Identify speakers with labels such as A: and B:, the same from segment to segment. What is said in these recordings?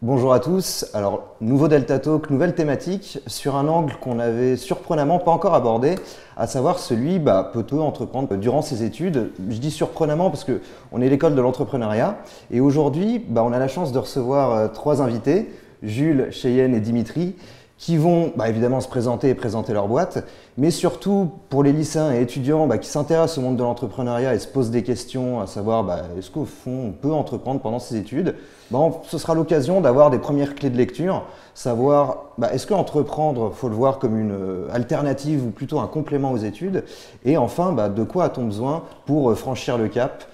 A: Bonjour à tous. Alors, nouveau Delta Talk, nouvelle thématique sur un angle qu'on avait surprenamment pas encore abordé, à savoir celui, peut-on entreprendre durant ses études? Je dis surprenamment parce que on est l'école de l'entrepreneuriat et aujourd'hui, on a la chance de recevoir trois invités, Jules, Cheyenne et Dimitri, qui vont évidemment se présenter et présenter leur boîte, mais surtout pour les lycéens et étudiants qui s'intéressent au monde de l'entrepreneuriat et se posent des questions, à savoir est-ce qu'au fond on peut entreprendre pendant ses études, ce sera l'occasion d'avoir des premières clés de lecture, savoir est-ce qu'entreprendre, faut le voir comme une alternative ou plutôt un complément aux études, et enfin de quoi a-t-on besoin pour franchir le cap.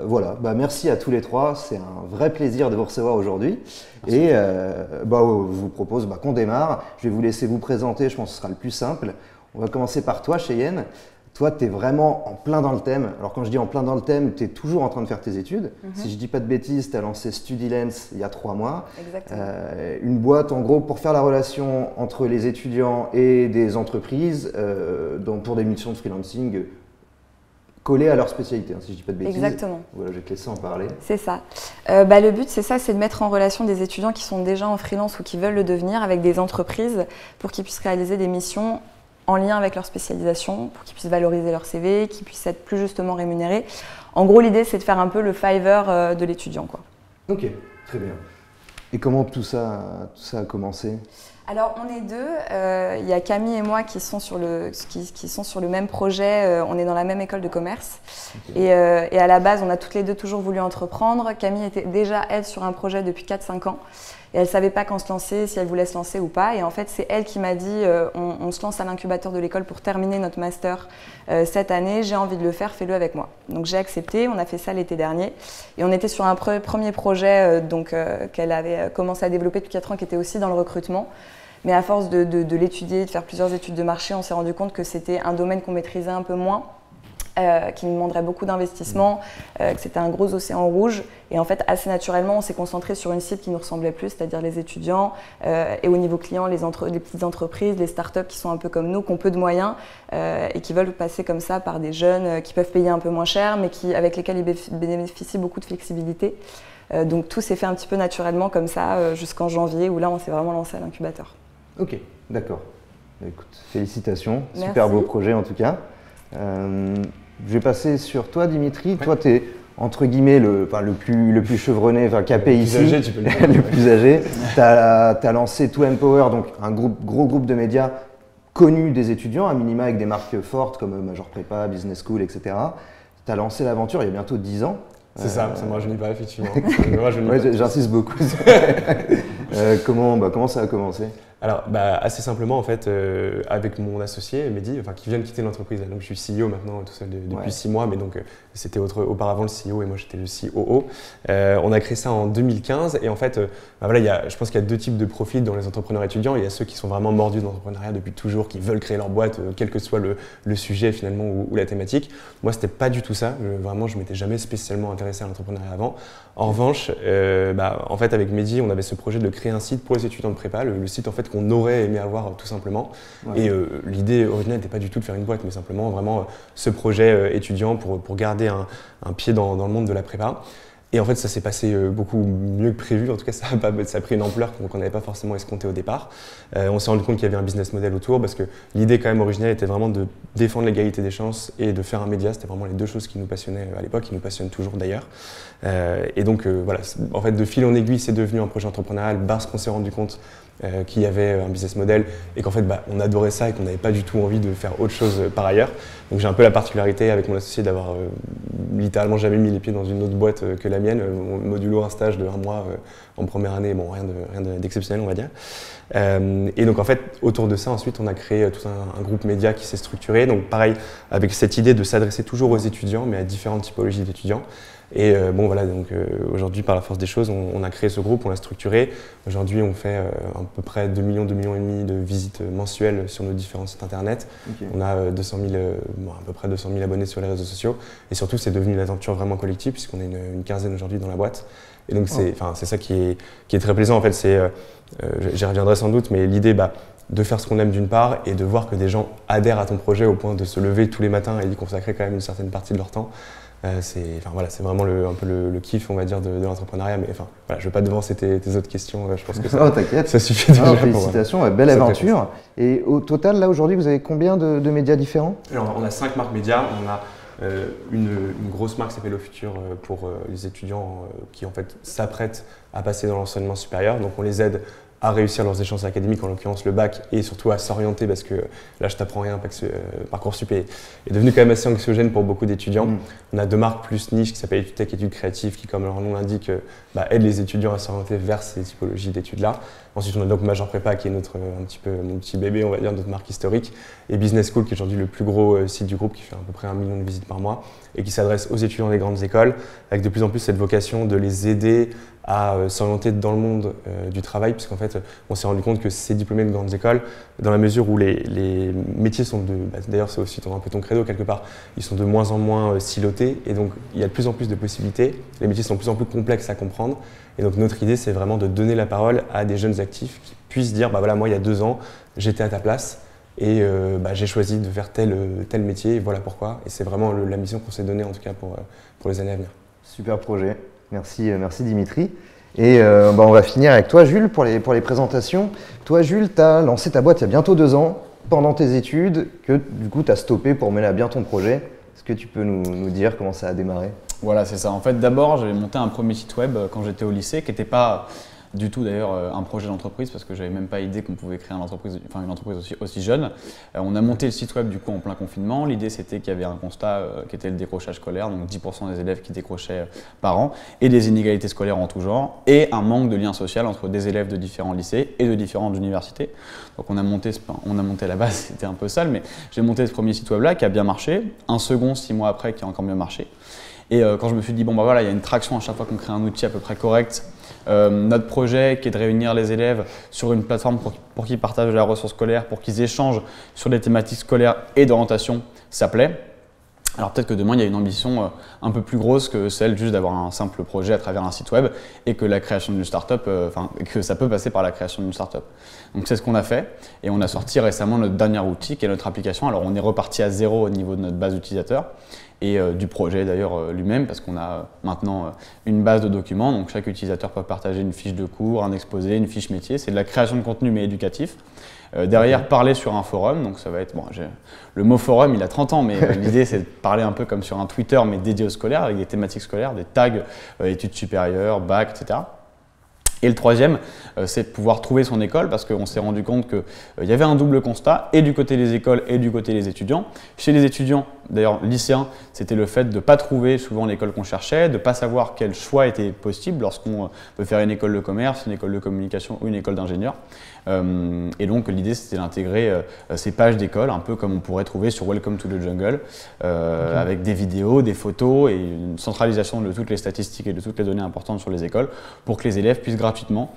A: Voilà, merci à tous les trois, c'est un vrai plaisir de vous recevoir aujourd'hui et je vous propose qu'on démarre. Je vais vous laisser vous présenter, je pense que ce sera le plus simple. On va commencer par toi Cheyenne. Toi, tu es vraiment en plein dans le thème. Alors quand je dis en plein dans le thème, tu es toujours en train de faire tes études. Si je dis pas de bêtises, tu as lancé StudyLens il y a 3 mois.
B: Exactement.
A: Une boîte en gros pour faire la relation entre les étudiants et des entreprises pour des missions de freelancing collés à leur spécialité, si je dis pas de bêtises.
B: Exactement.
A: Voilà, je vais te laisser en parler.
B: C'est ça. Le but, c'est de mettre en relation des étudiants qui sont déjà en freelance ou qui veulent le devenir avec des entreprises pour qu'ils puissent réaliser des missions en lien avec leur spécialisation, pour qu'ils puissent valoriser leur CV, qu'ils puissent être plus justement rémunérés. En gros, l'idée, c'est de faire un peu le Fiverr de l'étudiant, quoi.
A: Ok, très bien. Et comment tout ça a commencé ?
B: Alors on est deux, il y a Camille et moi qui sont sur le même projet, on est dans la même école de commerce. Okay. Et à la base on a toutes les deux toujours voulu entreprendre. Camille était déjà elle sur un projet depuis 4-5 ans et elle ne savait pas quand se lancer, si elle voulait se lancer ou pas. Et en fait c'est elle qui m'a dit on se lance à l'incubateur de l'école pour terminer notre master cette année, j'ai envie de le faire, fais-le avec moi. Donc j'ai accepté, on a fait ça l'été dernier et on était sur un premier projet qu'elle avait commencé à développer depuis 4 ans qui était aussi dans le recrutement. Mais à force de l'étudier, de faire plusieurs études de marché, on s'est rendu compte que c'était un domaine qu'on maîtrisait un peu moins, qui nous demanderait beaucoup d'investissement, que c'était un gros océan rouge. Et en fait, assez naturellement, on s'est concentré sur une cible qui nous ressemblait plus, c'est-à-dire les étudiants, et au niveau client, les petites entreprises, les startups qui sont un peu comme nous, qui ont peu de moyens et qui veulent passer comme ça par des jeunes qui peuvent payer un peu moins cher, mais avec lesquels ils bénéficient beaucoup de flexibilité. Donc tout s'est fait un petit peu naturellement comme ça jusqu'en janvier, où là, on s'est vraiment lancé à l'incubateur.
A: Ok, d'accord. Écoute, félicitations,
B: Merci.
A: Super beau projet en tout cas. Je vais passer sur toi Dimitri. Ouais. Toi, tu es entre guillemets le plus chevronné, capé ici,
C: âgé, tu peux le dire.
A: Le plus âgé. Tu as lancé 2Empower, donc un gros groupe de médias connus des étudiants, à minima avec des marques fortes comme Major Prépa, Business School, etc. Tu as lancé l'aventure il y a bientôt 10 ans.
C: C'est ça ne me rajeunit pas effectivement.
A: J'insiste beaucoup. Comment ça a commencé ?
C: Alors, assez simplement, en fait, avec mon associé, Mehdi, qui vient de quitter l'entreprise. Donc, je suis CEO maintenant, tout seul depuis 6 mois, mais donc c'était auparavant le CEO et moi j'étais le COO. On a créé ça en 2015 et en fait, je pense qu'il y a 2 types de profils dans les entrepreneurs étudiants. Il y a ceux qui sont vraiment mordus dans l'entrepreneuriat depuis toujours, qui veulent créer leur boîte, quel que soit le sujet finalement ou la thématique. Moi, c'était pas du tout ça. Je m'étais jamais spécialement intéressé à l'entrepreneuriat avant. En revanche, en fait, avec Mehdi, on avait ce projet de créer un site pour les étudiants de prépa, le site en fait qu'on aurait aimé avoir tout simplement. Ouais. Et l'idée originale n'était pas du tout de faire une boîte, mais simplement vraiment ce projet étudiant pour garder un pied dans le monde de la prépa. Et en fait, ça s'est passé beaucoup mieux que prévu. En tout cas, ça a pris une ampleur qu'on n'avait pas forcément escompté au départ. On s'est rendu compte qu'il y avait un business model autour parce que l'idée quand même originale était vraiment de défendre l'égalité des chances et de faire un média. C'était vraiment les 2 choses qui nous passionnaient à l'époque, qui nous passionnent toujours d'ailleurs. Et donc voilà, en fait, de fil en aiguille, c'est devenu un projet entrepreneurial parce qu'on s'est rendu compte qu'il y avait un business model et qu'en fait on adorait ça et qu'on n'avait pas du tout envie de faire autre chose par ailleurs. Donc j'ai un peu la particularité avec mon associé d'avoir littéralement jamais mis les pieds dans une autre boîte que la mienne, modulo un stage de 1 mois en première année, rien d'exceptionnel on va dire. Et donc en fait autour de ça ensuite on a créé tout un groupe média qui s'est structuré, donc pareil avec cette idée de s'adresser toujours aux étudiants mais à différentes typologies d'étudiants. Et aujourd'hui, par la force des choses, on a créé ce groupe, on l'a structuré. Aujourd'hui, on fait à peu près 2 millions et demi de visites mensuelles sur nos différents sites internet. Okay. On a à peu près 200 000 abonnés sur les réseaux sociaux. Et surtout, c'est devenu une aventure vraiment collective puisqu'on est une quinzaine aujourd'hui dans la boîte. Et donc, c'est ça qui est très plaisant. En fait, j'y reviendrai sans doute, mais l'idée, de faire ce qu'on aime d'une part et de voir que des gens adhèrent à ton projet au point de se lever tous les matins et d'y consacrer quand même une certaine partie de leur temps. c'est vraiment un peu le kiff, on va dire, de l'entrepreneuriat. Mais enfin, voilà, je ne veux pas devancer tes autres questions. Je pense que ça suffit déjà.
A: Félicitations, belle aventure. Et au total, là, aujourd'hui, vous avez combien de médias différents?
C: Alors, on a 5 marques médias. On a une grosse marque qui s'appelle Au Futur pour les étudiants qui, en fait, s'apprêtent à passer dans l'enseignement supérieur. Donc, on les aide à réussir leurs échéances académiques, en l'occurrence le bac, et surtout à s'orienter parce que là je t'apprends rien, Parcoursup est devenu quand même assez anxiogène pour beaucoup d'étudiants. On a 2 marques plus niches qui s'appellent EtuTech, Études Créatives, qui comme leur nom l'indique, aident les étudiants à s'orienter vers ces typologies d'études-là. Ensuite on a donc Major Prépa qui est un petit peu mon petit bébé, on va dire, notre marque historique, et Business School qui est aujourd'hui le plus gros site du groupe qui fait à peu près 1 million de visites par mois et qui s'adresse aux étudiants des grandes écoles avec de plus en plus cette vocation de les aider à s'orienter dans le monde du travail, puisqu'en fait, on s'est rendu compte que ces diplômés de grandes écoles, dans la mesure où les métiers sont d'ailleurs c'est aussi un peu ton credo quelque part, ils sont de moins en moins silotés, et donc il y a de plus en plus de possibilités, les métiers sont de plus en plus complexes à comprendre, et donc notre idée c'est vraiment de donner la parole à des jeunes actifs qui puissent dire, voilà, moi il y a 2 ans, j'étais à ta place, et j'ai choisi de faire tel métier, et voilà pourquoi, et c'est vraiment la mission qu'on s'est donnée en tout cas pour les années à venir.
A: Super projet. Merci Dimitri. Et on va finir avec toi, Jules, pour les présentations. Toi, Jules, tu as lancé ta boîte il y a bientôt 2 ans, pendant tes études, que du coup tu as stoppé pour mener à bien ton projet. Est-ce que tu peux nous dire comment ça a démarré?
D: Voilà, c'est ça. En fait, d'abord, j'avais monté un premier site web quand j'étais au lycée, qui n'était pas du tout d'ailleurs un projet d'entreprise, parce que j'avais même pas idée qu'on pouvait créer une entreprise aussi jeune. On a monté le site web du coup en plein confinement. L'idée c'était qu'il y avait un constat qui était le décrochage scolaire, donc 10% des élèves qui décrochaient par an, et des inégalités scolaires en tout genre, et un manque de lien social entre des élèves de différents lycées et de différentes universités. Donc on a monté à la base, c'était un peu sale, mais j'ai monté ce premier site web là qui a bien marché, un second 6 mois après qui a encore mieux marché. Et quand je me suis dit, voilà, il y a une traction à chaque fois qu'on crée un outil à peu près correct. Notre projet qui est de réunir les élèves sur une plateforme pour qu'ils partagent leurs ressources scolaires, pour qu'ils échangent sur des thématiques scolaires et d'orientation, ça plaît. Alors peut-être que demain il y a une ambition un peu plus grosse que celle juste d'avoir un simple projet à travers un site web et que la création d'une start-up, que ça peut passer par la création d'une start-up. Donc c'est ce qu'on a fait et on a sorti récemment notre dernier outil qui est notre application. Alors on est reparti à 0 au niveau de notre base d'utilisateurs et du projet d'ailleurs lui-même, parce qu'on a maintenant une base de documents, donc chaque utilisateur peut partager une fiche de cours, un exposé, une fiche métier. C'est de la création de contenu mais éducatif. Derrière, parler sur un forum, donc ça va être, le mot forum il a 30 ans, mais l'idée c'est de parler un peu comme sur un Twitter mais dédié au scolaire, avec des thématiques scolaires, des tags, études supérieures, bac, etc. Et le troisième, c'est de pouvoir trouver son école, parce qu'on s'est rendu compte qu'il y avait un double constat, et du côté des écoles et du côté des étudiants. Chez les étudiants, d'ailleurs lycéens, c'était le fait de ne pas trouver souvent l'école qu'on cherchait, de ne pas savoir quel choix était possible lorsqu'on veut faire une école de commerce, une école de communication ou une école d'ingénieur. Et donc l'idée c'était d'intégrer ces pages d'école, un peu comme on pourrait trouver sur Welcome to the Jungle, avec des vidéos, des photos et une centralisation de toutes les statistiques et de toutes les données importantes sur les écoles, pour que les élèves puissent gratuitement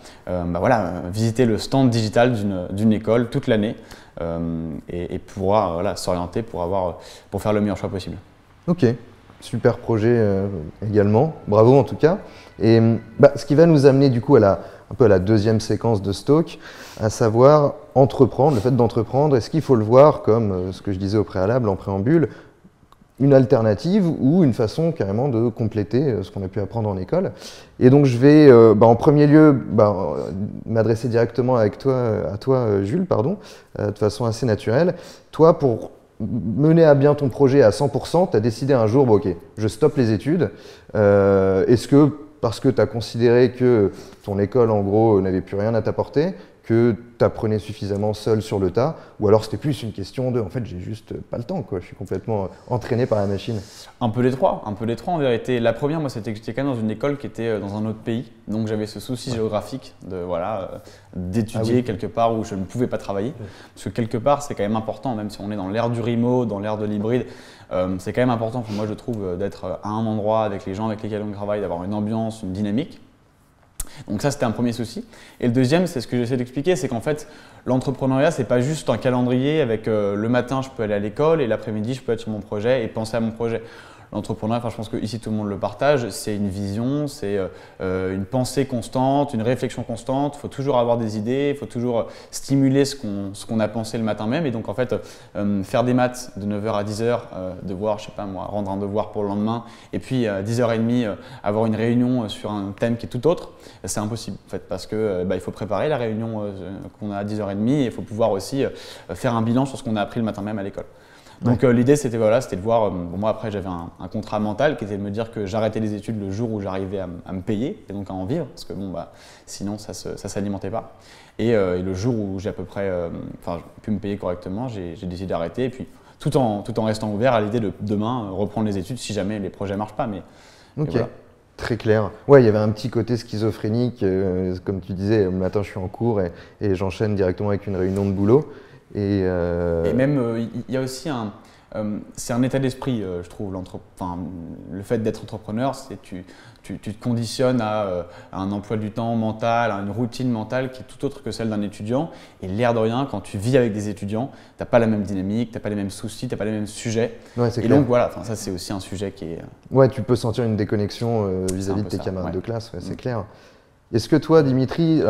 D: visiter le stand digital d'une école toute l'année et pouvoir s'orienter pour faire le meilleur choix possible.
A: Ok, super projet également, bravo en tout cas. Et ce qui va nous amener du coup un peu à la deuxième séquence de Stoke, à savoir entreprendre, le fait d'entreprendre. Est-ce qu'il faut le voir comme ce que je disais au préalable, en préambule, une alternative ou une façon carrément de compléter ce qu'on a pu apprendre en école? Et donc je vais en premier lieu m'adresser directement à toi Jules, de façon assez naturelle. Toi, pour mener à bien ton projet à 100%, tu as décidé un jour, ok, je stoppe les études. Est-ce que parce que tu as considéré que ton école, en gros, n'avait plus rien à t'apporter, que tu apprenais suffisamment seul sur le tas, ou alors c'était plus une question de, en fait, j'ai juste pas le temps, quoi. Je suis complètement entraîné par la machine.
D: Un peu les trois en vérité. La première, moi, c'était que j'étais quand même dans une école qui était dans un autre pays, donc j'avais ce souci géographique d'étudier quelque part où je ne pouvais pas travailler, parce que quelque part, c'est quand même important, même si on est dans l'ère du remote, dans l'ère de l'hybride, c'est quand même important pour moi, je trouve, d'être à un endroit avec les gens avec lesquels on travaille, d'avoir une ambiance, une dynamique. Donc ça, c'était un premier souci. Et le deuxième, c'est ce que j'essaie d'expliquer, c'est qu'en fait, l'entrepreneuriat, c'est pas juste un calendrier avec le matin, je peux aller à l'école et l'après-midi, je peux être sur mon projet et penser à mon projet. l'entrepreneuriat, enfin, je pense que ici tout le monde le partage, c'est une vision, c'est une pensée constante, une réflexion constante. Il faut toujours avoir des idées, il faut toujours stimuler ce qu'on a pensé le matin même. Et donc en fait, faire des maths de 9h à 10h, devoir, je sais pas moi, rendre un devoir pour le lendemain, et puis à 10h30 avoir une réunion sur un thème qui est tout autre, c'est impossible en fait, parce que il faut préparer la réunion qu'on a à 10h30 et il faut pouvoir aussi faire un bilan sur ce qu'on a appris le matin même à l'école. Donc l'idée c'était de voir, moi après j'avais un contrat mental qui était de me dire que j'arrêtais les études le jour où j'arrivais à me payer et donc à en vivre, parce que sinon ça s'alimentait pas. Et le jour où j'ai à peu près pu me payer correctement, j'ai décidé d'arrêter, et puis tout en restant ouvert à l'idée de demain reprendre les études si jamais les projets marchent pas. Mais voilà.
A: Très clair. Ouais, il y avait un petit côté schizophrénique, comme tu disais, le matin je suis en cours et j'enchaîne directement avec une réunion de boulot. Et
D: même, il y a aussi c'est un état d'esprit, je trouve, le fait d'être entrepreneur, c'est tu te conditionnes à un emploi du temps mental, à une routine mentale qui est tout autre que celle d'un étudiant. Et l'air de rien, quand tu vis avec des étudiants, tu n'as pas la même dynamique, tu n'as pas les mêmes soucis, tu n'as pas les mêmes sujets.
A: Ouais, c'est
D: et
A: clair.
D: donc voilà, ça c'est aussi un sujet qui est…
A: Ouais, tu peux sentir une déconnexion vis-à-vis de tes camarades de classe, c'est clair. Est-ce que toi, Dimitri,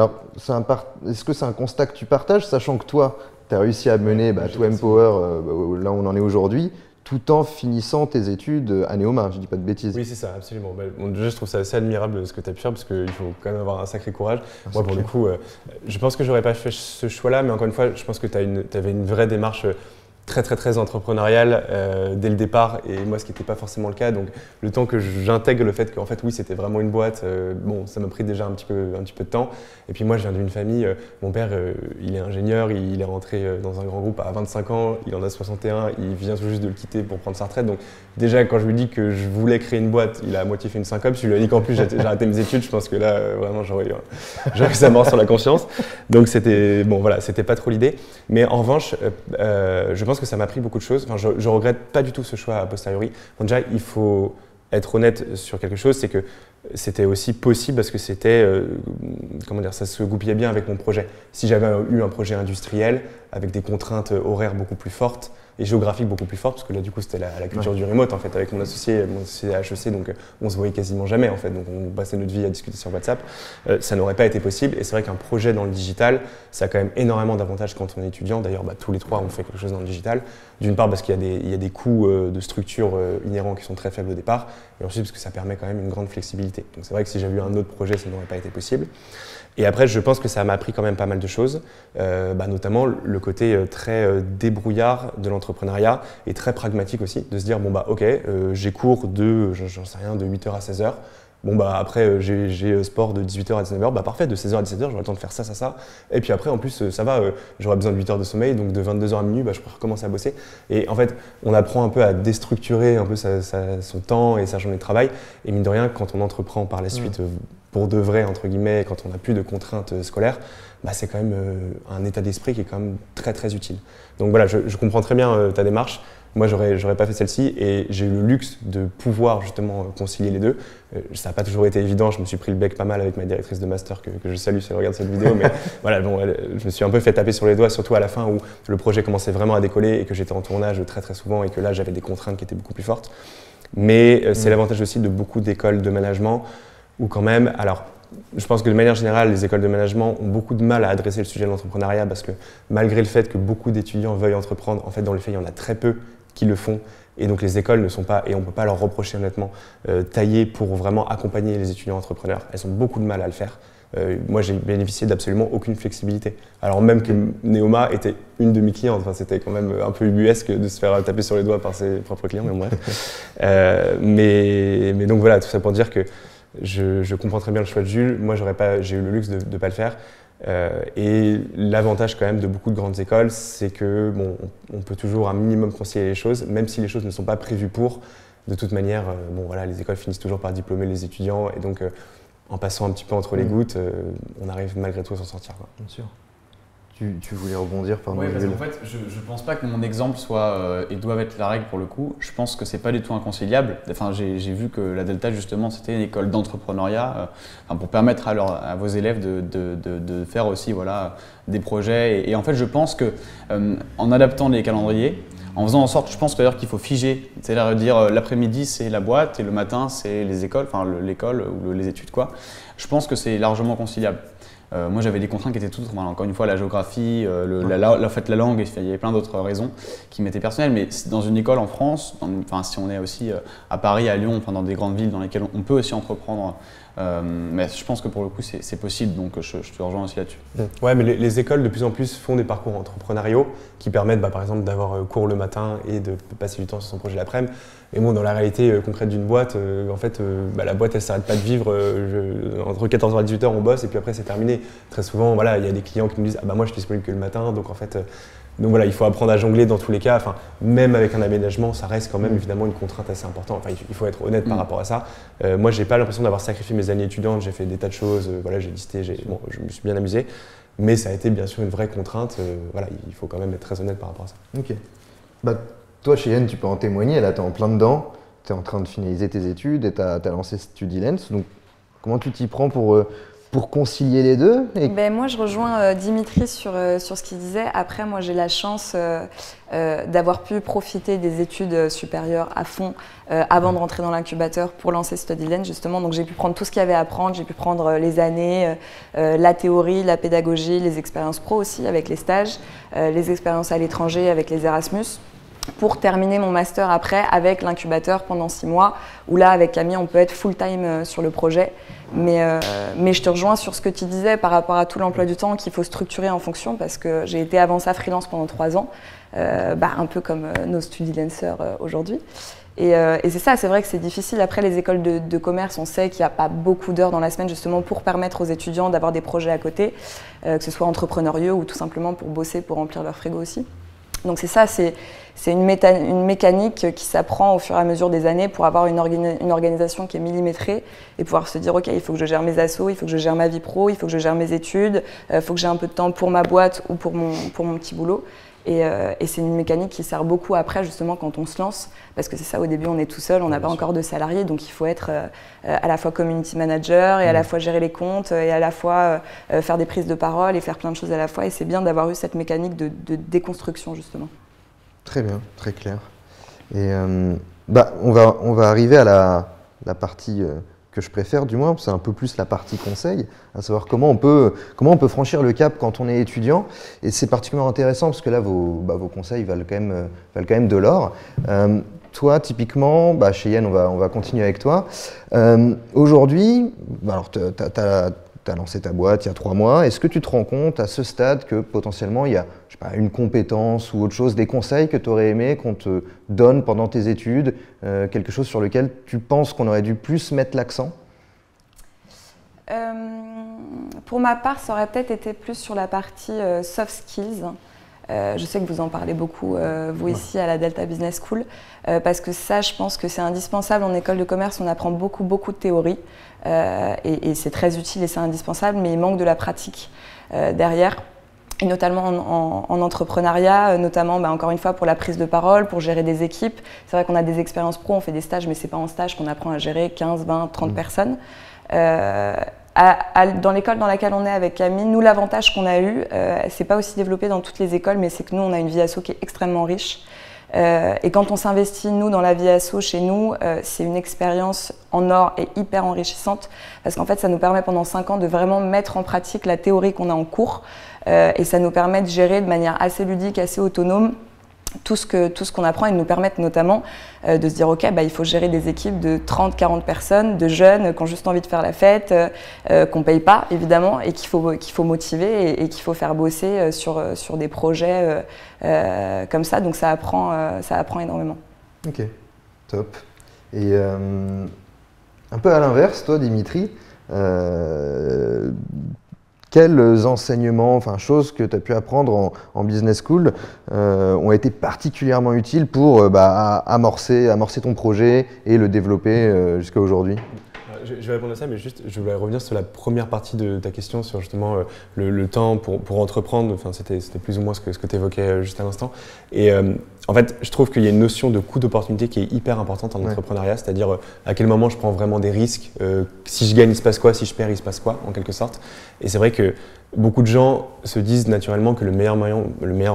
A: est-ce que c'est un constat que tu partages, sachant que toi, tu as réussi à mener To Empower là où on en est aujourd'hui, tout en finissant tes études à Neoma, je dis pas de bêtises.
C: Oui, c'est ça, absolument. Déjà, je trouve ça assez admirable ce que tu as pu faire, parce qu'il faut quand même avoir un sacré courage. Moi, pour le coup, je pense que j'aurais pas fait ce choix-là, mais encore une fois, je pense que tu avais une vraie démarche très entrepreneuriale dès le départ, et moi ce qui n'était pas forcément le cas. Donc le temps que j'intègre le fait qu'en fait oui, c'était vraiment une boîte, ça m'a pris déjà un petit peu de temps. Et puis moi je viens d'une famille, mon père il est ingénieur, il est rentré dans un grand groupe à 25 ans, il en a 61, il vient tout juste de le quitter pour prendre sa retraite. Donc déjà quand je lui dis que je voulais créer une boîte, il a à moitié fait une syncope. Si je lui ai dit qu'en plus j'ai arrêté mes études, je pense que là vraiment j'aurais eu sa mort sur la conscience. Donc c'était pas trop l'idée. Mais en revanche, je pense que ça m'a appris beaucoup de choses. Enfin, je regrette pas du tout ce choix a posteriori. Bon, déjà, il faut être honnête sur quelque chose, c'est que c'était aussi possible parce que c'était, ça se goupillait bien avec mon projet. Si j'avais eu un projet industriel avec des contraintes horaires beaucoup plus fortes et géographiques beaucoup plus fortes, parce que là du coup c'était la culture du remote en fait avec mon associé à HEC, donc on se voyait quasiment jamais en fait, donc on passait notre vie à discuter sur WhatsApp, ça n'aurait pas été possible. Et c'est vrai qu'un projet dans le digital, ça a quand même énormément d'avantages quand on est étudiant. D'ailleurs tous les trois on fait quelque chose dans le digital, d'une part parce qu'il y a des coûts de structure inhérents qui sont très faibles au départ, et ensuite parce que ça permet quand même une grande flexibilité. Donc c'est vrai que si j'avais eu un autre projet, ça n'aurait pas été possible. Et après, je pense que ça m'a appris quand même pas mal de choses, notamment le côté très débrouillard de l'entrepreneuriat et très pragmatique aussi, de se dire j'ai cours de 8h à 16h. Après j'ai sport de 18h à 19h, parfait, de 16h à 17h, j'aurai le temps de faire ça. Et puis après, en plus, ça va, j'aurai besoin de 8 heures de sommeil, donc de 22h à minuit, je pourrai recommencer à bosser. Et en fait, on apprend un peu à déstructurer un peu son temps et sa journée de travail. Et mine de rien, quand on entreprend par la suite, pour de vrai, entre guillemets, quand on n'a plus de contraintes scolaires, c'est quand même un état d'esprit qui est quand même très utile. Donc voilà, je comprends très bien ta démarche. Moi, j'aurais pas fait celle-ci, et j'ai eu le luxe de pouvoir justement concilier les deux. Ça n'a pas toujours été évident, je me suis pris le bec pas mal avec ma directrice de master que je salue si elle regarde cette vidéo, mais je me suis un peu fait taper sur les doigts, surtout à la fin où le projet commençait vraiment à décoller et que j'étais en tournage très souvent et que là j'avais des contraintes qui étaient beaucoup plus fortes. Mais c'est l'avantage aussi de beaucoup d'écoles de management où quand même, alors je pense que de manière générale, les écoles de management ont beaucoup de mal à adresser le sujet de l'entrepreneuriat parce que malgré le fait que beaucoup d'étudiants veuillent entreprendre, en fait dans les faits il y en a très peu qui le font. Et donc les écoles ne sont pas, et on ne peut pas leur reprocher honnêtement, taillées pour vraiment accompagner les étudiants entrepreneurs. Elles ont beaucoup de mal à le faire. Moi j'ai bénéficié d'absolument aucune flexibilité. Alors même que Neoma était une de mes clientes, c'était quand même un peu ubuesque de se faire taper sur les doigts par ses propres clients, mais bref. Mais donc voilà, tout ça pour dire que je comprends très bien le choix de Jules. Moi j'ai eu le luxe de ne pas le faire. Et l'avantage quand même de beaucoup de grandes écoles, c'est que on peut toujours un minimum concilier les choses, même si les choses ne sont pas prévues pour. De toute manière, les écoles finissent toujours par diplômer les étudiants, et donc en passant un petit peu entre les gouttes, on arrive malgré tout à s'en sortir.
A: Bien sûr. Tu voulais rebondir par
D: Oui, parce qu'en fait, je ne pense pas que mon exemple soit et doive être la règle pour le coup. Je pense que c'est pas du tout inconciliable. Enfin, j'ai vu que la Delta, justement, c'était une école d'entrepreneuriat pour permettre à vos élèves de faire aussi des projets. Et en fait, je pense que en adaptant les calendriers, en faisant en sorte, je pense d'ailleurs qu'il faut figer, c'est-à-dire dire l'après-midi c'est la boîte et le matin c'est les écoles, enfin l'école ou les études quoi. Je pense que c'est largement conciliable. Moi j'avais des contraintes qui étaient toutes, encore une fois la géographie, la langue, il y avait plein d'autres raisons qui m'étaient personnelles, mais dans une école en France, si on est aussi à Paris, à Lyon, dans des grandes villes dans lesquelles on peut aussi entreprendre, mais je pense que pour le coup c'est possible, donc je te rejoins aussi là-dessus.
C: Ouais, mais les écoles de plus en plus font des parcours entrepreneuriaux qui permettent par exemple d'avoir cours le matin et de passer du temps sur son projet l'après-midi. Et bon, dans la réalité concrète d'une boîte, en fait, la boîte elle s'arrête pas de vivre, entre 14h et 18h on bosse et puis après c'est terminé. Très souvent, voilà, il y a des clients qui nous disent « Ah bah moi je suis disponible que le matin », donc en fait, donc voilà, il faut apprendre à jongler dans tous les cas. Enfin, même avec un aménagement, ça reste quand même évidemment une contrainte assez importante. Enfin, il faut être honnête par rapport à ça. Moi, j'ai pas l'impression d'avoir sacrifié mes années étudiantes. J'ai fait des tas de choses. Voilà, j'ai listé. Bon, je me suis bien amusé, mais ça a été bien sûr une vraie contrainte. Voilà, il faut quand même être très honnête par rapport à ça.
A: Ok. Bah, toi, Cheyenne, tu peux en témoigner. Là, tu es en plein dedans. Tu es en train de finaliser tes études et tu as lancé StudyLens. Donc, comment tu t'y prends pour concilier les deux
B: Moi, je rejoins Dimitri sur ce qu'il disait. Après, moi, j'ai la chance d'avoir pu profiter des études supérieures à fond avant de rentrer dans l'incubateur pour lancer StudyLens, justement. Donc, j'ai pu prendre tout ce qu'il y avait à apprendre. J'ai pu prendre les années, la théorie, la pédagogie, les expériences pro aussi avec les stages, les expériences à l'étranger avec les Erasmus, pour terminer mon master après avec l'incubateur pendant 6 mois, où là, avec Camille, on peut être full-time sur le projet. Mais je te rejoins sur ce que tu disais par rapport à tout l'emploi du temps qu'il faut structurer en fonction, parce que j'ai été avant ça freelance pendant 3 ans, un peu comme nos StudyLensers aujourd'hui. Et c'est ça, c'est vrai que c'est difficile. Après, les écoles de commerce, on sait qu'il n'y a pas beaucoup d'heures dans la semaine justement pour permettre aux étudiants d'avoir des projets à côté, que ce soit entrepreneuriaux ou tout simplement pour bosser, pour remplir leur frigo aussi. Donc c'est ça, c'est une mécanique qui s'apprend au fur et à mesure des années pour avoir une organisation qui est millimétrée et pouvoir se dire ok, il faut que je gère mes assos, il faut que je gère ma vie pro, il faut que je gère mes études, il faut que j'ai un peu de temps pour ma boîte ou pour mon petit boulot. Et c'est une mécanique qui sert beaucoup après justement quand on se lance, parce que c'est ça, au début on est tout seul, on n'a pas encore de salariés, donc il faut être à la fois community manager et à la fois gérer les comptes et à la fois faire des prises de parole et faire plein de choses à la fois, et c'est bien d'avoir eu cette mécanique de déconstruction justement.
A: Très bien, très clair. Et on va arriver à la partie que je préfère du moins, c'est un peu plus la partie conseil, à savoir comment on peut franchir le cap quand on est étudiant. Et c'est particulièrement intéressant parce que là, vos conseils valent quand même de l'or. Toi, typiquement, chez Yann, on va continuer avec toi. Aujourd'hui, alors tu as lancé ta boîte il y a 3 mois. Est-ce que tu te rends compte à ce stade que potentiellement il y a une compétence ou autre chose, des conseils que tu aurais aimé qu'on te donne pendant tes études, quelque chose sur lequel tu penses qu'on aurait dû plus mettre l'accent?
B: Pour ma part, ça aurait peut-être été plus sur la partie soft skills. Je sais que vous en parlez beaucoup, vous ici à la Delta Business School, parce que ça, je pense que c'est indispensable. En école de commerce, on apprend beaucoup de théorie, et c'est très utile et c'est indispensable, mais il manque de la pratique derrière. Et notamment en entrepreneuriat, notamment encore une fois pour la prise de parole, pour gérer des équipes. C'est vrai qu'on a des expériences pro, on fait des stages, mais c'est pas en stage qu'on apprend à gérer 15, 20, 30 personnes. Dans l'école dans laquelle on est avec Camille, nous, l'avantage qu'on a eu, c'est pas aussi développé dans toutes les écoles, mais c'est que nous, on a une vie asso qui est extrêmement riche. Et quand on s'investit, nous, dans la vie asso chez nous, c'est une expérience en or et hyper enrichissante, parce qu'en fait, ça nous permet pendant 5 ans de vraiment mettre en pratique la théorie qu'on a en cours, et ça nous permet de gérer de manière assez ludique, assez autonome, tout ce qu'on apprend, et de nous permettre notamment de se dire ok, il faut gérer des équipes de 30-40 personnes, de jeunes qui ont juste envie de faire la fête, qu'on ne paye pas évidemment, et qu'il faut motiver et qu'il faut faire bosser sur des projets comme ça. Donc ça apprend énormément.
A: Ok, top. Et un peu à l'inverse, toi Dimitri, quels enseignements, choses que tu as pu apprendre en business school ont été particulièrement utiles pour amorcer ton projet et le développer jusqu'à aujourd'hui?
C: je vais répondre à ça, mais juste, je voulais revenir sur la première partie de ta question, sur justement le temps pour entreprendre. Enfin, c'était plus ou moins ce que tu évoquais juste à l'instant. Et en fait, je trouve qu'il y a une notion de coût d'opportunité qui est hyper importante en entrepreneuriat, c'est-à-dire à quel moment je prends vraiment des risques, si je gagne, il se passe quoi, si je perds, il se passe quoi, en quelque sorte. Et c'est vrai que beaucoup de gens se disent naturellement que le meilleur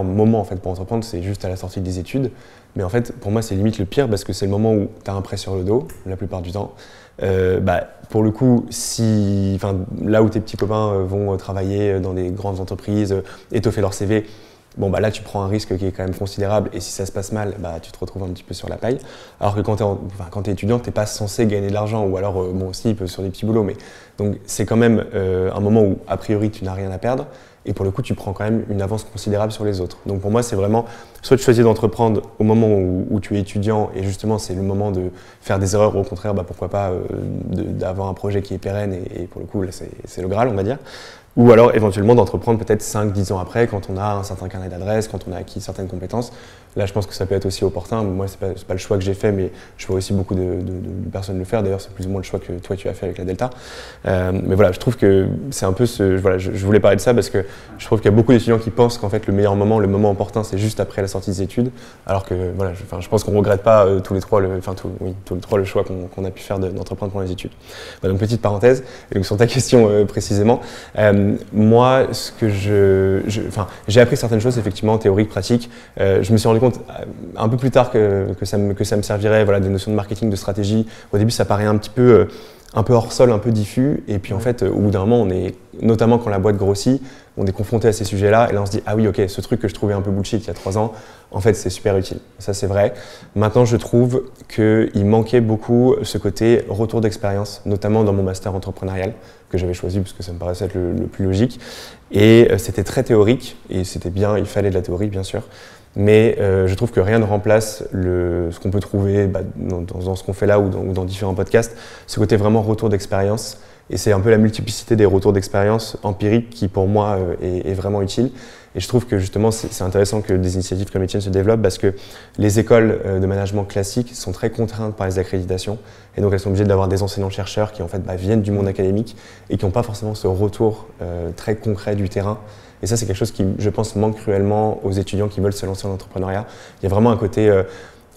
C: moment en fait, pour entreprendre, c'est juste à la sortie des études. Mais en fait, pour moi, c'est limite le pire parce que c'est le moment où tu as un prêt sur le dos, la plupart du temps. Pour le coup, là où tes petits copains vont travailler dans des grandes entreprises, étoffer leur CV, là tu prends un risque qui est quand même considérable et si ça se passe mal, tu te retrouves un petit peu sur la paille. Alors que quand tu es étudiant, tu n'es pas censé gagner de l'argent ou alors aussi sur des petits boulots. Mais donc c'est quand même un moment où a priori tu n'as rien à perdre et pour le coup tu prends quand même une avance considérable sur les autres. Donc pour moi c'est vraiment, soit tu choisis d'entreprendre au moment où tu es étudiant et justement c'est le moment de faire des erreurs ou au contraire pourquoi pas d'avoir un projet qui est pérenne et pour le coup là c'est le Graal on va dire. Ou alors éventuellement d'entreprendre peut-être 5-10 ans après quand on a un certain carnet d'adresses, quand on a acquis certaines compétences. Là je pense que ça peut être aussi opportun. Moi c'est pas le choix que j'ai fait mais je vois aussi beaucoup de personnes le faire. D'ailleurs c'est plus ou moins le choix que toi tu as fait avec la Delta. Mais voilà, je trouve que c'est un peu je voulais parler de ça parce que je trouve qu'il y a beaucoup d'étudiants qui pensent qu'en fait le meilleur moment, le moment opportun c'est juste après la sortie des études. Alors que voilà, je pense qu'on regrette pas tous les trois le choix qu'on a pu faire d'entreprendre pendant les études. Donc petite parenthèse, et donc sur ta question précisément. Moi, j'ai appris certaines choses effectivement théoriques, pratiques. Je me suis rendu compte un peu plus tard que ça me servirait, des notions de marketing, de stratégie. Au début, ça paraît un peu hors sol, un peu diffus. Et puis en fait, au bout d'un moment, notamment quand la boîte grossit, on est confronté à ces sujets-là. Et là, on se dit ah oui, ok, ce truc que je trouvais un peu bullshit il y a 3 ans, en fait, c'est super utile. Ça, c'est vrai. Maintenant, je trouve qu'il manquait beaucoup ce côté retour d'expérience, notamment dans mon master entrepreneurial que j'avais choisi parce que ça me paraissait être le plus logique. Et c'était très théorique et c'était bien, il fallait de la théorie, bien sûr. Mais je trouve que rien ne remplace ce qu'on peut trouver dans ce qu'on fait là ou dans différents podcasts, ce côté vraiment retour d'expérience. Et c'est un peu la multiplicité des retours d'expérience empiriques qui, pour moi, est vraiment utile. Et je trouve que justement, c'est intéressant que des initiatives comme les tiennes se développent parce que les écoles de management classiques sont très contraintes par les accréditations. Et donc, elles sont obligées d'avoir des enseignants-chercheurs qui, en fait, viennent du monde académique et qui n'ont pas forcément ce retour très concret du terrain. Et ça, c'est quelque chose qui, je pense, manque cruellement aux étudiants qui veulent se lancer en entrepreneuriat. Il y a vraiment un côté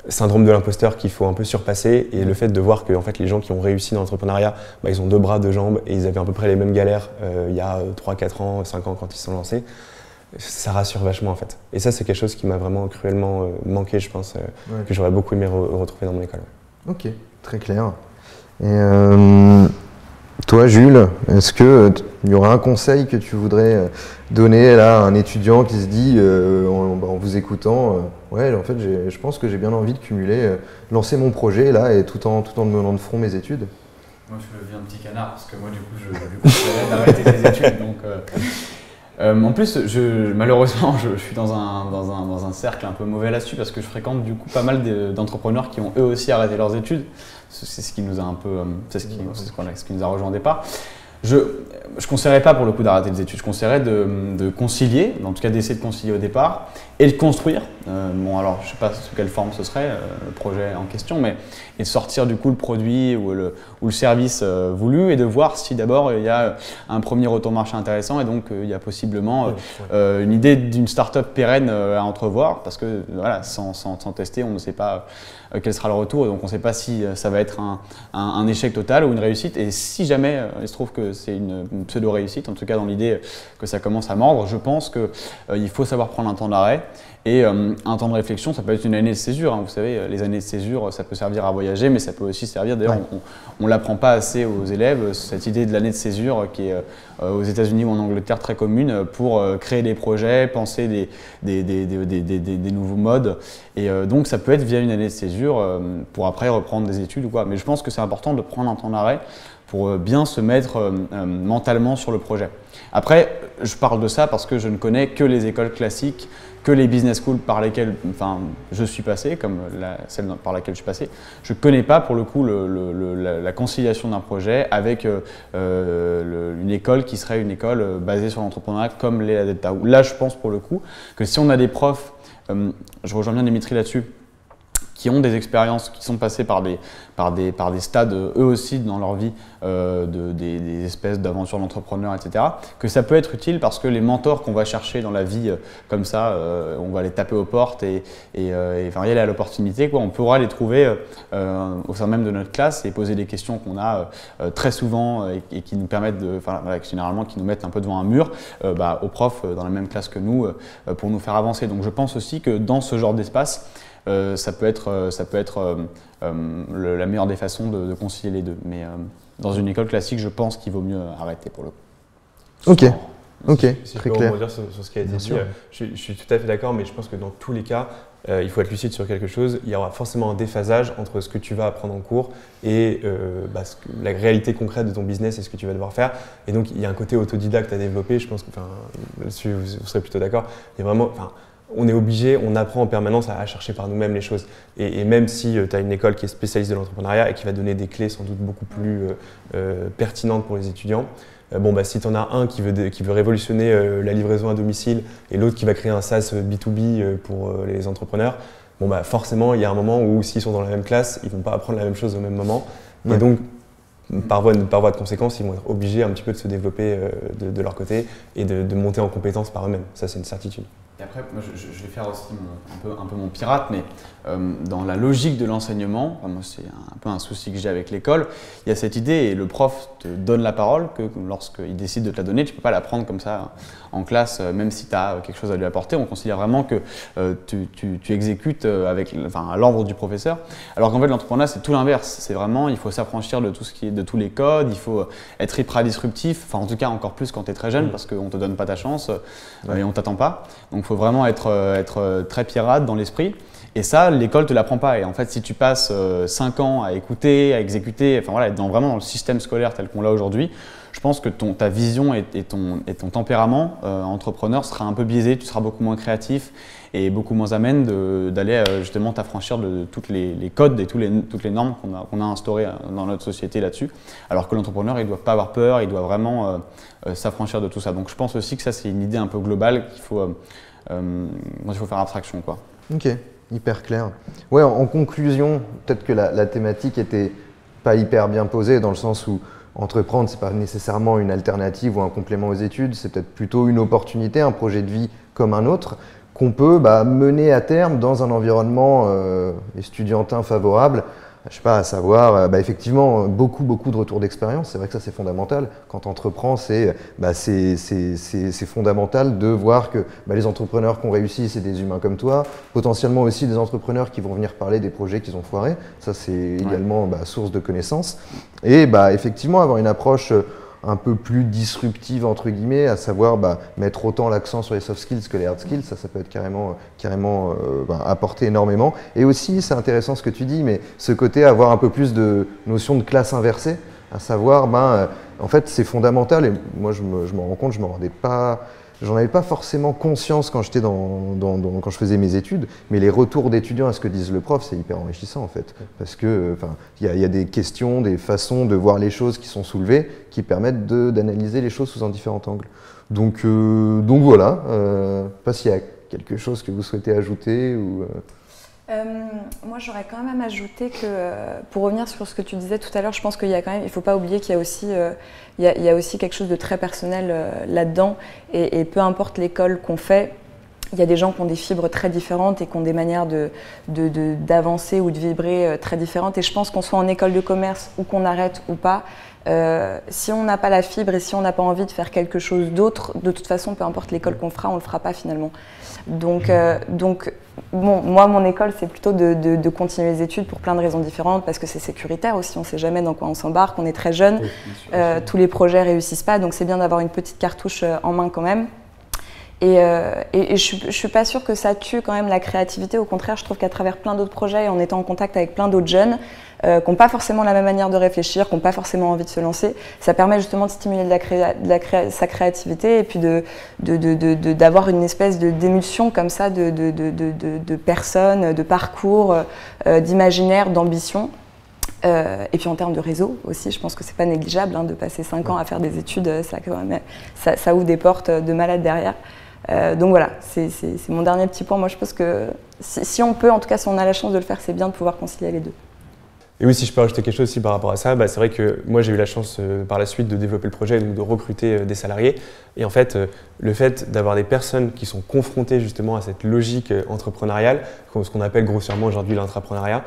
C: syndrome de l'imposteur qu'il faut un peu surpasser et le fait de voir que en fait, les gens qui ont réussi dans l'entrepreneuriat, ils ont 2 bras, 2 jambes et ils avaient à peu près les mêmes galères il y a 3, 4 ans, 5 ans quand ils se sont lancés, ça rassure vachement en fait. Et ça, c'est quelque chose qui m'a vraiment cruellement manqué, je pense, que j'aurais beaucoup aimé retrouver dans mon école.
A: Ok, très clair. Et toi, Jules, est-ce qu'il y aura un conseil que tu voudrais donner là, à un étudiant qui se dit, en vous écoutant, en fait, je pense que j'ai bien envie de cumuler, lancer mon projet là, et tout en menant de front mes études?
D: Moi, je deviens un petit canard parce que moi, du coup, je lui conseillerais d'arrêter les études. Donc, en plus, malheureusement, je suis dans un cercle un peu mauvais là-dessus parce que je fréquente du coup pas mal d'entrepreneurs qui ont eux aussi arrêté leurs études. C'est ce qui nous a un peu, c'est ce qui nous a rejoint au départ. Je ne conseillerais pas pour le coup d'arrêter les études, je conseillerais de concilier, en tout cas d'essayer de concilier au départ et de construire. Alors je ne sais pas sous quelle forme ce serait le projet en question, mais et de sortir du coup le produit ou le service voulu et de voir si d'abord il y a un premier retour marché intéressant et donc il y a possiblement une idée d'une start-up pérenne à entrevoir parce que voilà, sans tester on ne sait pas quel sera le retour, donc on ne sait pas si ça va être un échec total ou une réussite. Et si jamais il se trouve que c'est une pseudo-réussite, en tout cas dans l'idée que ça commence à mordre, je pense qu'il faut savoir prendre un temps d'arrêt. Et un temps de réflexion, ça peut être une année de césure. Vous savez, les années de césure, ça peut servir à voyager, mais ça peut aussi servir, d'ailleurs, on ne l'apprend pas assez aux élèves, cette idée de l'année de césure qui est aux États-Unis ou en Angleterre très commune pour créer des projets, penser des nouveaux modes. Et donc, ça peut être via une année de césure pour après reprendre des études ou quoi. Mais je pense que c'est important de prendre un temps d'arrêt pour bien se mettre mentalement sur le projet. Après, je parle de ça parce que je ne connais que les écoles classiques, que les business schools par lesquelles je suis passé, comme celle par laquelle je suis passé. Je ne connais pas pour le coup la conciliation d'un projet avec une école qui serait une école basée sur l'entrepreneuriat comme l'est la Delta. Là, je pense pour le coup que si on a des profs, je rejoins bien Dimitri là-dessus, qui ont des expériences, qui sont passés par des stades, eux aussi, dans leur vie, des espèces d'aventures d'entrepreneurs, etc. Que ça peut être utile parce que les mentors qu'on va chercher dans la vie, comme ça, on va les taper aux portes et y aller à l'opportunité, quoi. On pourra les trouver au sein même de notre classe et poser des questions qu'on a très souvent et qui nous permettent généralement qui nous mettent un peu devant un mur, aux profs dans la même classe que nous, pour nous faire avancer. Donc je pense aussi que dans ce genre d'espace, ça peut être la meilleure des façons de concilier les deux. Mais dans une école classique, je pense qu'il vaut mieux arrêter pour le coup.
A: Ok,
C: Si
A: très
C: je peux
A: clair.
C: rebondir sur ce qui a été
A: Bien
C: dit,
A: sûr.
C: je suis tout à fait d'accord, mais je pense que dans tous les cas, il faut être lucide sur quelque chose. Il y aura forcément un déphasage entre ce que tu vas apprendre en cours et la réalité concrète de ton business et ce que tu vas devoir faire. Et donc, il y a un côté autodidacte à développer. Je pense que là-dessus, vous serez plutôt d'accord. Il y a vraiment, on est obligé, on apprend en permanence à chercher par nous-mêmes les choses. Et même si tu as une école qui est spécialiste de l'entrepreneuriat et qui va donner des clés sans doute beaucoup plus pertinentes pour les étudiants, si tu en as un qui veut révolutionner la livraison à domicile et l'autre qui va créer un SaaS B2B pour les entrepreneurs, forcément, il y a un moment où s'ils sont dans la même classe, ils ne vont pas apprendre la même chose au même moment. Ouais. Et donc, par voie de conséquence, ils vont être obligés un petit peu de se développer de leur côté et de monter en compétences par eux-mêmes. Ça, c'est une certitude.
D: Et après, moi, je vais faire aussi un peu mon pirate, mais dans la logique de l'enseignement, moi c'est un peu un souci que j'ai avec l'école, il y a cette idée et le prof te donne la parole que lorsqu'il décide de te la donner, tu ne peux pas la prendre comme ça en classe, même si tu as quelque chose à lui apporter. On considère vraiment que tu exécutes à l'ordre du professeur, alors qu'en fait l'entrepreneuriat c'est tout l'inverse. C'est vraiment, il faut s'affranchir de tous les codes, il faut être hyper disruptif, en tout cas encore plus quand tu es très jeune parce qu'on ne te donne pas ta chance et on ne t'attend pas. Donc il faut vraiment être très pirate dans l'esprit. Et ça, l'école ne te l'apprend pas. Et en fait, si tu passes 5 ans à écouter, à exécuter, être vraiment dans le système scolaire tel qu'on l'a aujourd'hui, je pense que ta vision et ton tempérament entrepreneur sera un peu biaisé, tu seras beaucoup moins créatif et beaucoup moins amène d'aller justement t'affranchir de tous les codes et toutes les normes qu'on a instaurées dans notre société là-dessus. Alors que l'entrepreneur, il ne doit pas avoir peur, il doit vraiment s'affranchir de tout ça. Donc je pense aussi que ça, c'est une idée un peu globale qu'il faut faire abstraction, quoi.
A: Ok, hyper clair. Ouais, en conclusion, peut-être que la thématique était pas hyper bien posée dans le sens où entreprendre, c'est pas nécessairement une alternative ou un complément aux études, c'est peut-être plutôt une opportunité, un projet de vie comme un autre qu'on peut mener à terme dans un environnement estudiantin favorable. Je sais pas, à savoir, effectivement, beaucoup de retours d'expérience. C'est vrai que ça, c'est fondamental. Quand tu entreprends, c'est fondamental de voir que les entrepreneurs qui ont réussi, c'est des humains comme toi. Potentiellement aussi des entrepreneurs qui vont venir parler des projets qu'ils ont foirés. Ça, c'est également source de connaissances. Et effectivement, avoir une approche un peu plus disruptive, entre guillemets, à savoir mettre autant l'accent sur les soft skills que les hard skills, ça peut être carrément apporter énormément. Et aussi, c'est intéressant ce que tu dis, mais ce côté avoir un peu plus de notion de classe inversée, à savoir, en fait, c'est fondamental, et moi je m'en rends compte, j'en avais pas forcément conscience quand quand je faisais mes études, mais les retours d'étudiants à ce que disent le prof, c'est hyper enrichissant en fait, parce que il y a des questions, des façons de voir les choses qui sont soulevées, qui permettent d'analyser les choses sous un différent angle. Donc voilà. Je sais pas s'il y a quelque chose que vous souhaitez ajouter ou.
B: Moi, j'aurais quand même ajouté que, pour revenir sur ce que tu disais tout à l'heure, je pense qu'il y a quand même, il ne faut pas oublier qu'il y a aussi, il y a aussi quelque chose de très personnel là-dedans, et peu importe l'école qu'on fait, il y a des gens qui ont des fibres très différentes et qui ont des manières d'avancer ou de vibrer très différentes, et je pense qu'on soit en école de commerce ou qu'on arrête ou pas, si on n'a pas la fibre et si on n'a pas envie de faire quelque chose d'autre, de toute façon, peu importe l'école qu'on fera, on ne le fera pas finalement. Donc moi, mon école, c'est plutôt de continuer les études pour plein de raisons différentes, parce que c'est sécuritaire aussi, on ne sait jamais dans quoi on s'embarque, on est très jeune, tous les projets ne réussissent pas, donc c'est bien d'avoir une petite cartouche en main quand même. Et je ne suis pas sûre que ça tue quand même la créativité, au contraire, je trouve qu'à travers plein d'autres projets, et en étant en contact avec plein d'autres jeunes, qui n'ont pas forcément la même manière de réfléchir, qui n'ont pas forcément envie de se lancer, ça permet justement de stimuler sa créativité et puis d'avoir une espèce d'émulsion comme ça de personnes, de parcours, d'imaginaire, d'ambition. Et puis en termes de réseau aussi, je pense que c'est pas négligeable de passer 5 ans à faire des études, ça ouvre des portes de malade derrière. Donc voilà, c'est mon dernier petit point. Moi, je pense que si on peut, en tout cas, si on a la chance de le faire, c'est bien de pouvoir concilier les deux.
C: Et oui, si je peux rajouter quelque chose aussi par rapport à ça, c'est vrai que moi j'ai eu la chance par la suite de développer le projet, donc de recruter des salariés. Et en fait, le fait d'avoir des personnes qui sont confrontées justement à cette logique entrepreneuriale, ce qu'on appelle grossièrement aujourd'hui l'intrapreneuriat,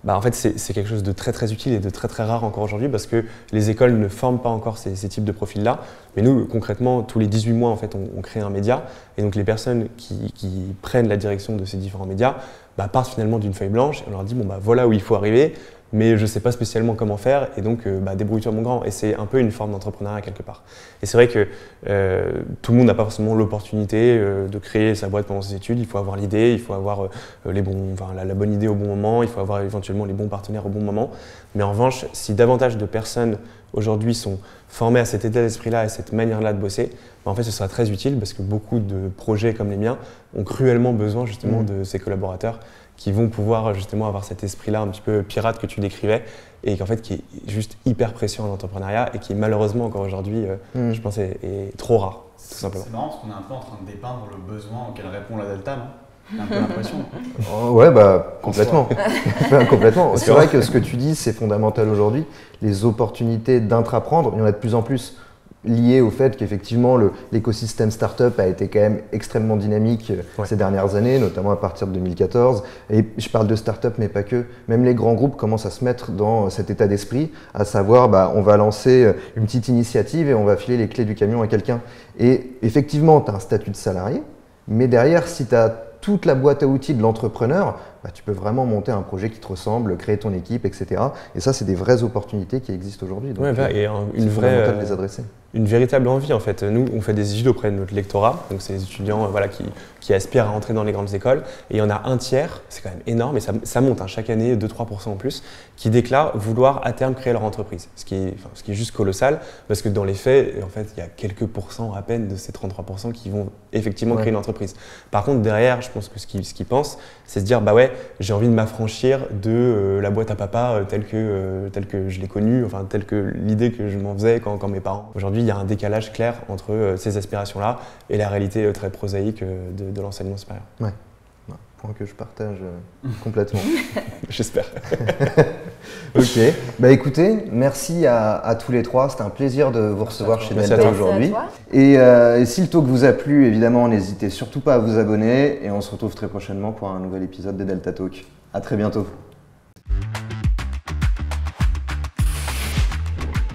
C: en fait c'est quelque chose de très très utile et de très très rare encore aujourd'hui parce que les écoles ne forment pas encore ces types de profils-là. Mais nous, concrètement, tous les 18 mois, en fait, on crée un média. Et donc les personnes qui prennent la direction de ces différents médias partent finalement d'une feuille blanche et on leur dit voilà où il faut arriver. Mais je ne sais pas spécialement comment faire, et donc débrouille-toi mon grand. Et c'est un peu une forme d'entrepreneuriat quelque part. Et c'est vrai que tout le monde n'a pas forcément l'opportunité de créer sa boîte pendant ses études. Il faut avoir l'idée, il faut avoir la bonne idée au bon moment, il faut avoir éventuellement les bons partenaires au bon moment. Mais en revanche, si davantage de personnes aujourd'hui sont formées à cet état d'esprit-là et cette manière-là de bosser, en fait ce sera très utile parce que beaucoup de projets comme les miens ont cruellement besoin justement de ces collaborateurs qui vont pouvoir justement avoir cet esprit-là un petit peu pirate que tu décrivais et qu'en fait qui est juste hyper précieux en entrepreneuriat et qui malheureusement encore aujourd'hui, je pense, est trop rare, tout simplement.
D: C'est marrant parce qu'on est un peu en train de dépeindre le besoin auquel répond la Delta, non? J'ai un peu l'impression.
A: Ouais, complètement. Complètement. C'est vrai que ce que tu dis, c'est fondamental aujourd'hui. Les opportunités d'intraprendre, il y en a de plus en plus liées au fait qu'effectivement l'écosystème startup a été quand même extrêmement dynamique ces dernières années, notamment à partir de 2014. Et je parle de startup, mais pas que. Même les grands groupes commencent à se mettre dans cet état d'esprit, à savoir, on va lancer une petite initiative et on va filer les clés du camion à quelqu'un. Et effectivement, tu as un statut de salarié, mais derrière, si tu as toute la boîte à outils de l'entrepreneur, tu peux vraiment monter un projet qui te ressemble, créer ton équipe, etc. Et ça, c'est des vraies opportunités qui existent aujourd'hui. Donc,
C: et
A: fondamental de les adresser.
C: Une véritable envie en fait. Nous, on fait des études auprès de notre lectorat, donc c'est des étudiants qui aspirent à entrer dans les grandes écoles. Et il y en a un tiers, c'est quand même énorme, et ça monte chaque année 2-3% en plus, qui déclarent vouloir à terme créer leur entreprise. Ce qui est juste colossal, parce que dans les faits, en fait, il y a quelques pourcents à peine de ces 33% qui vont effectivement créer une entreprise. Par contre, derrière, je pense que ce qu'ils pensent, c'est se dire j'ai envie de m'affranchir de la boîte à papa telle que je l'ai connue, telle que l'idée que je m'en faisais quand mes parents. Aujourd'hui, il y a un décalage clair entre ces aspirations-là et la réalité très prosaïque de l'enseignement supérieur.
A: Ouais, point que je partage complètement.
C: J'espère.
A: Ok, écoutez, merci à tous les trois, c'était un plaisir de vous recevoir chez Delta aujourd'hui. Et si le talk vous a plu, évidemment, n'hésitez surtout pas à vous abonner et on se retrouve très prochainement pour un nouvel épisode de Delta Talk. À très bientôt.